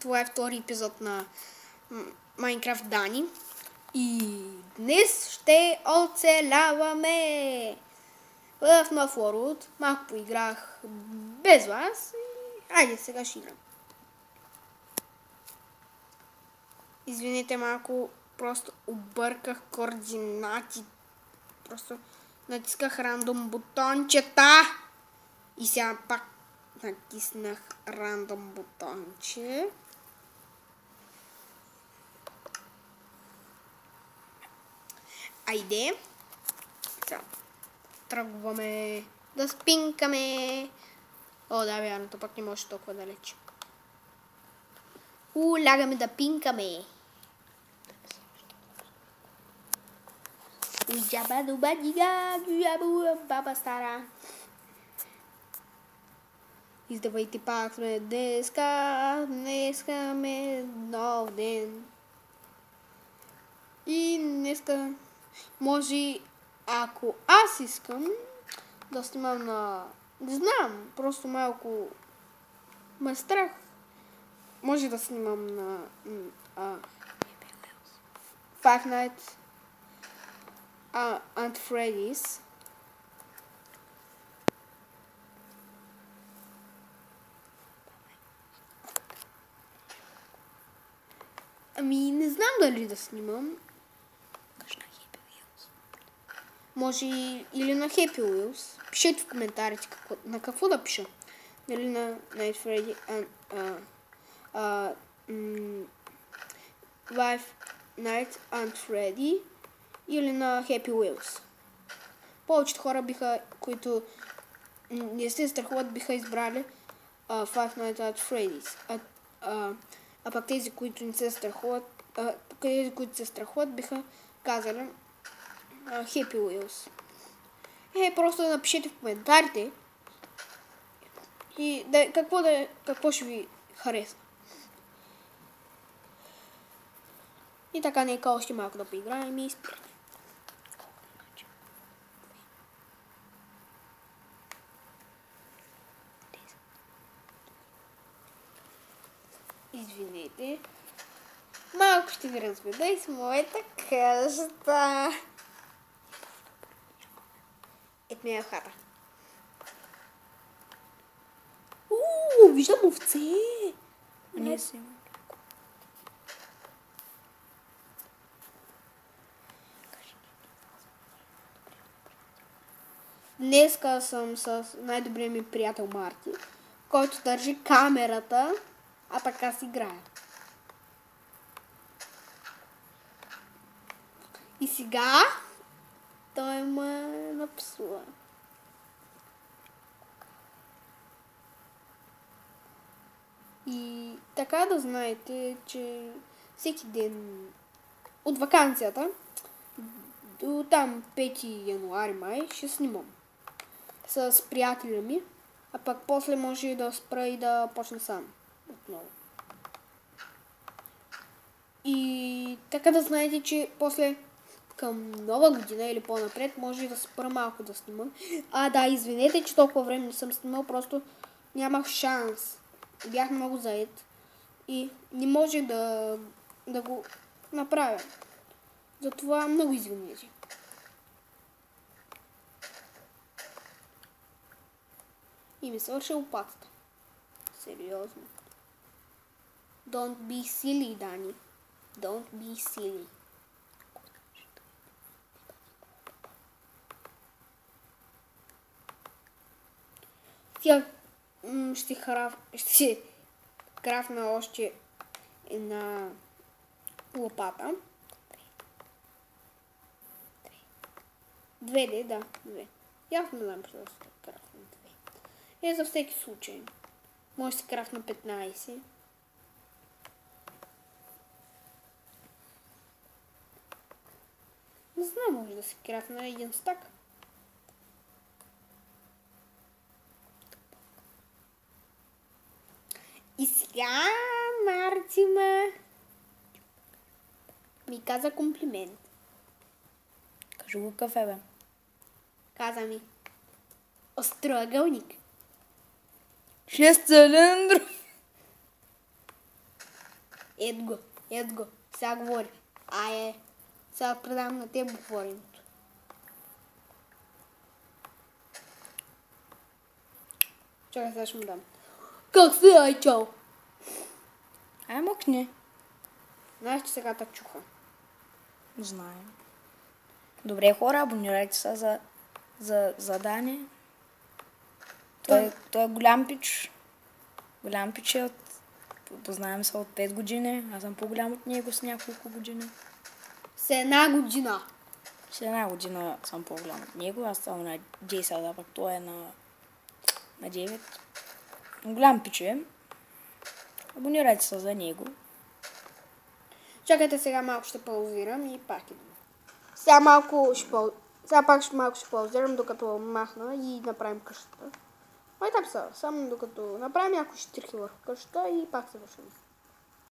Това е втори епизод на Minecraft Дани. И днес ще оцеляваме в нов World. Малко поиграх без вас. Айде, сега ще играм. Извинете малко, просто обърках координати. Просто натисках рандом бутончета. И сега пак натиснах рандом бутонче. Айде. Тръгваме да спинкаме. О, да, вярното, пък не може толкова далеч. Лягаме да пинкаме. Джаба дуба дига, джаба баба стара. Издавайте пак сме днеска ме нов ден. И днеска може, ако аз искам да снимам на... Не знам, просто малко ме страх. Може да снимам на Five Nights at Freddy's. Ами, не знам дали да снимам. Може или на Happy Wheels. Пишете в коментарите на какво да пиша. Дали на Night Freddy, Five Nights at Freddy или на Happy Wheels. Повечето хора които не се страхуват, биха избрали Five Nights at Freddy's. А пък тези, които не се страхуват, биха казали Happy Wheels. Просто да напишете в коментарите и какво ще ви хареса. И така, нека още малко да поиграем и спираме. Извинете. Малко ще ви разведа и с моята къща. Ето ми е хата. Виждам овце! Не си. Днеска съм с най-добрия ми приятел Марти, който държи камерата, а пък аз играя. И сега той ме напсува. И така да знаете, че всеки ден от ваканцията до там 5 януари май ще снимам с приятеля ми, а пък после може да спра и да почна сам отново. И така да знаете, че после към нова година или по-напред може да спра малко да снимам. Да, извинете, че толкова време не съм снимал, просто нямах шанс. Бях много заед и не може да го направя. Затова много извинете. И ми свърши лопатата. Сериозно. Don't be silly, Дани. Don't be silly. Сега ще крафна още една лопата. Две. Ясно знам, че да се крафна две. За всеки случай. Може да се крафна 15. Не знам, може да се крафна един стак. И сега Мартима ми каза комплимент. Кажи го кафе, бе. Каза ми остроъгълник. 6 цилиндров. Ето го. Сега говори. Сега предавам на теб говоренето. Чакай, сега ще му дам. Как се, ай, чао? Ай, мъкни. Знаеш, че сега так чуха. Знаем. Добре, хора, абонирайте се за Дани. Той е голям пич. Голям пич е познаем се от 5 години. Аз съм по-голям от него с няколко години. С една година. С една година съм по-голям от него. Аз съм на 10, а пък той е на 9. Голям пич е. Абонирайте се за него. Чакайте, сега малко ще паузирам и пак идвам. Сега малко ще паузирам, докато махна и направим къщата. Майтап са, само докато направим някои щирки върху къщата и пак се вършим.